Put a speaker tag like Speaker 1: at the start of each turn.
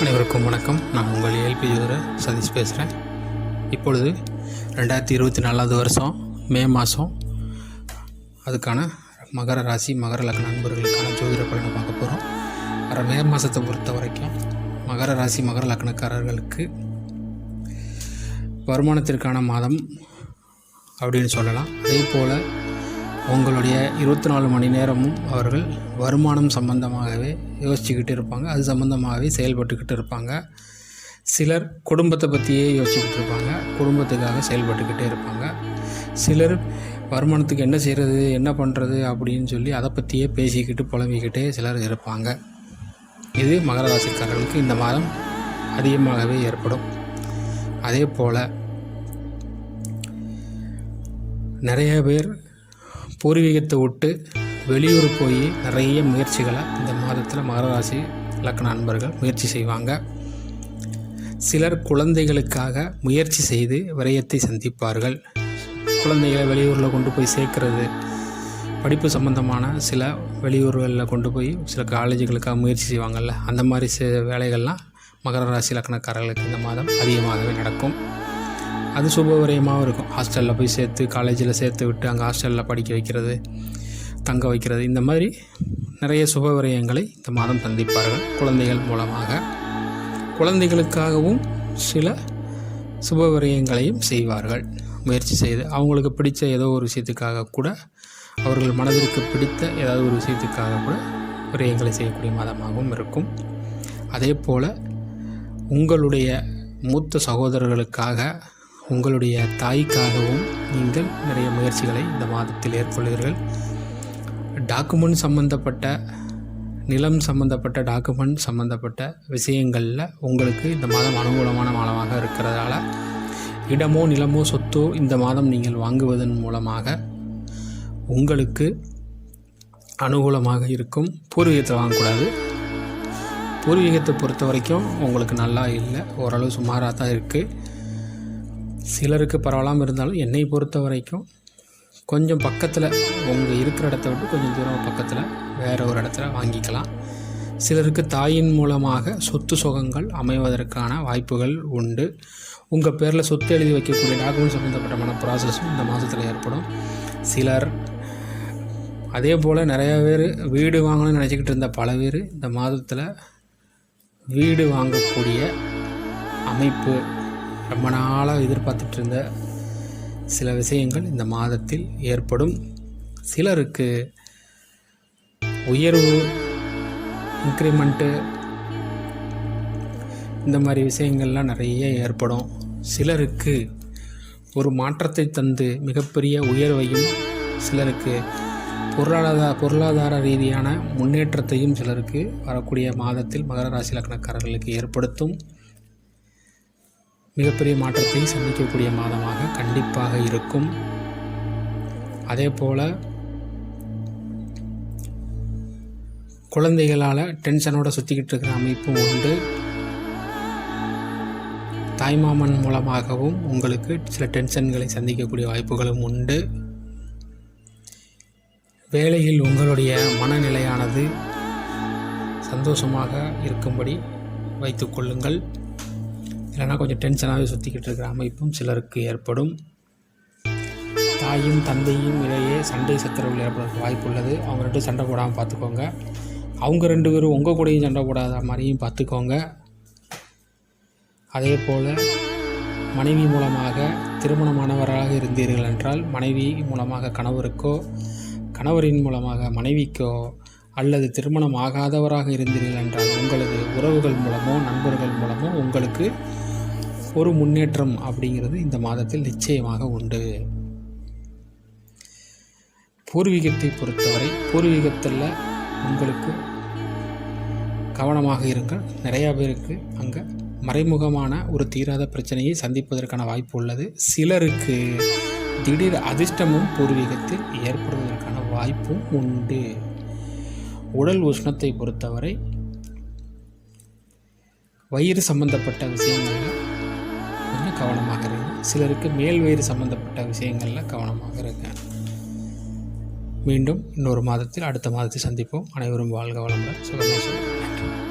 Speaker 1: அனைவருக்கும் வணக்கம். நான் உங்கள் ஏல்பி ஜோதிடர் சதீஷ் பேசுகிறேன். இப்பொழுது 2024 வருஷம் மே மாதம் அதுக்கான மகர ராசி மகர லக்ன நண்பர்களுக்கான ஜோதிட பலனை பார்க்க போகிறோம். வர மே மாதத்தை பொறுத்த வரைக்கும் மகர ராசி மகர லக்னக்காரர்களுக்கு வருமானத்திற்கான மாதம் அப்படின்னு சொல்லலாம். அதே போல் உங்களுடைய 24 மணி நேரமும் அவர்கள் வருமானம் சம்பந்தமாகவே யோசிச்சுக்கிட்டு இருப்பாங்க, அது சம்பந்தமாகவே செயல்பட்டுக்கிட்டு இருப்பாங்க. சிலர் குடும்பத்தை பற்றியே யோசிச்சுக்கிட்டு இருப்பாங்க, குடும்பத்துக்காக செயல்பட்டுக்கிட்டே இருப்பாங்க. சிலர் வருமானத்துக்கு என்ன செய்கிறது என்ன பண்ணுறது அப்படின்னு சொல்லி அதை பற்றியே பேசிக்கிட்டு புலம்பிக்கிட்டே சிலர் இருப்பாங்க. இது மகர ராசிக்காரர்களுக்கு இந்த மாதம் அதிகமாகவே ஏற்படும். அதே போல் நிறைய பேர் பூர்வீகத்தை விட்டு வெளியூர் போய் நிறைய முயற்சிகளை இந்த மாதத்தில் மகர ராசி லக்ன நண்பர்கள் முயற்சி செய்வாங்க. சிலர் குழந்தைகளுக்காக முயற்சி செய்து விரயத்தை சந்திப்பார்கள். குழந்தைகளை வெளியூரில் கொண்டு போய் சேர்க்கறது, படிப்பு சம்பந்தமான சில வெளியூர்களில் கொண்டு போய் சில காலேஜுகளுக்காக முயற்சி செய்வாங்கள்ல, அந்த மாதிரி வேலைகள்லாம் மகர ராசி லக்னக்காரர்களுக்கு இந்த மாதம் அதிகமாகவே நடக்கும். அது சுபவிரயமாகவும் இருக்கும். ஹாஸ்டலில் போய் சேர்த்து காலேஜில் சேர்த்து விட்டு அங்கே ஹாஸ்டலில் படிக்க வைக்கிறது, தங்க வைக்கிறது, இந்த மாதிரி நிறைய சுபவிரயங்களை இந்த மாதம் சந்திப்பார்கள். குழந்தைகள் மூலமாக குழந்தைகளுக்காகவும் சில சுபவிரயங்களையும் செய்வார்கள். முயற்சி செய்து அவங்களுக்கு பிடித்த ஏதோ ஒரு விஷயத்துக்காக கூட, அவர்கள் மனதிற்கு பிடித்த ஏதாவது ஒரு விஷயத்துக்காக கூட விரயங்களை செய்யக்கூடிய மாதமாகவும் இருக்கும். அதே போல் உங்களுடைய மூத்த சகோதரர்களுக்காக, உங்களுடைய தாய்க்காகவும் நீங்கள் நிறைய முயற்சிகளை இந்த மாதத்தில் ஏற்படுவீர்கள். டாக்குமெண்ட் சம்பந்தப்பட்ட, நிலம் சம்பந்தப்பட்ட, டாக்குமெண்ட் சம்பந்தப்பட்ட விஷயங்களில் உங்களுக்கு இந்த மாதம் அனுகூலமான மாதமாக இருக்கிறதால இடமோ நிலமோ சொத்தோ இந்த மாதம் நீங்கள் வாங்குவதன் மூலமாக உங்களுக்கு அனுகூலமாக இருக்கும். பூர்வீகத்தை வாங்கக்கூடாது. பூர்வீகத்தை பொறுத்த வரைக்கும் உங்களுக்கு நல்லா இல்லை, ஓரளவு சுமாராக தான் இருக்குது. சிலருக்கு பரவாயில்லாமல் இருந்தாலும் என்னை பொறுத்த வரைக்கும் கொஞ்சம் பக்கத்தில், உங்கள் இருக்கிற இடத்த விட்டு கொஞ்சம் தூரம் பக்கத்தில் வேறு ஒரு இடத்துல வாங்கிக்கலாம். சிலருக்கு தாயின் மூலமாக சொத்து சுகங்கள் அமைவதற்கான வாய்ப்புகள் உண்டு. உங்கள் பேரில் சொத்து எழுதி வைக்கக்கூடிய டாக்குமெண்ட் சம்மந்தப்பட்டமான ப்ராசஸும் இந்த மாதத்தில் ஏற்படும். சிலர் அதே போல் நிறையா பேர் வீடு வாங்கணும்னு நினச்சிக்கிட்டு இருந்த பல பேர் இந்த மாதத்தில் வீடு வாங்கக்கூடிய அமைப்பு, ரொம்ப நாளாக எதிர்பார்த்துட்டு இருந்த சில விஷயங்கள் இந்த மாதத்தில் ஏற்படும். சிலருக்கு உயர்வு, இன்க்ரிமெண்ட்டு, இந்த மாதிரி விஷயங்கள்லாம் நிறைய ஏற்படும். சிலருக்கு ஒரு மாற்றத்தை தந்து மிகப்பெரிய உயர்வையும், சிலருக்கு பொருளாதார ரீதியான முன்னேற்றத்தையும் சிலருக்கு வரக்கூடிய மாதத்தில் மகர ராசி லக்னக்காரர்களுக்கு ஏற்படுத்தும். மிகப்பெரிய மாற்றத்தை சந்திக்கக்கூடிய மாதமாக கண்டிப்பாக இருக்கும். அதே போல் குழந்தைகளால் டென்ஷனோடு சுற்றிக்கிட்டு இருக்கிற அமைப்பும் உண்டு. தாய்மாமன் மூலமாகவும் உங்களுக்கு சில டென்ஷன்களை சந்திக்கக்கூடிய வாய்ப்புகளும் உண்டு. வேலையில் உங்களுடைய மனநிலையானது சந்தோஷமாக இருக்கும்படி வைத்து கொள்ளுங்கள். இல்லைனா கொஞ்சம் டென்ஷனாகவே சுற்றிக்கிட்டு இருக்கிற அமைப்பும் சிலருக்கு ஏற்படும். தாயும் தந்தையும் இடையே சண்டை சச்சரவுகள் ஏற்பட வாய்ப்பு உள்ளது. அவங்க ரெண்டும் சண்டை போடாமல் பார்த்துக்கோங்க. அவங்க ரெண்டு பேரும் உங்கள் கூடயும் சண்டை போடாத மாதிரியும் பார்த்துக்கோங்க. அதே போல் மனைவி மூலமாக திருமணமானவராக இருந்தீர்கள் என்றால் மனைவி மூலமாக கணவருக்கோ, கணவரின் மூலமாக மனைவிக்கோ, அல்லது திருமணம் ஆகாதவராக இருந்தீர்கள் என்றால் உங்களது உறவுகள் மூலமோ நண்பர்கள் மூலமோ உங்களுக்கு ஒரு முன்னேற்றம் அப்படிங்கிறது இந்த மாதத்தில் நிச்சயமாக உண்டு. பூர்வீகத்தை பொறுத்தவரை பூர்வீகத்தில் உங்களுக்கு கவனமாக இருங்கள். நிறையா பேருக்கு அங்கே மறைமுகமான ஒரு தீராத பிரச்சனையை சந்திப்பதற்கான வாய்ப்பு உள்ளது. சிலருக்கு திடீர் அதிர்ஷ்டமும் பூர்வீகத்தில் ஏற்படுவதற்கான வாய்ப்பும் உண்டு. உடல் உஷ்ணத்தை பொறுத்தவரை வயிறு சம்பந்தப்பட்ட விஷயங்களில் கொஞ்சம் கவனமாக இருங்க. சிலருக்கு மேல் வயிறு சம்பந்தப்பட்ட விஷயங்களில் கவனமாக இருங்க. மீண்டும் இன்னொரு மாதத்தில் அடுத்த மாதத்தில் சந்திப்போம். அனைவரும் வாழ்க வளமுடன். சுகமே சொல்லுங்கள்.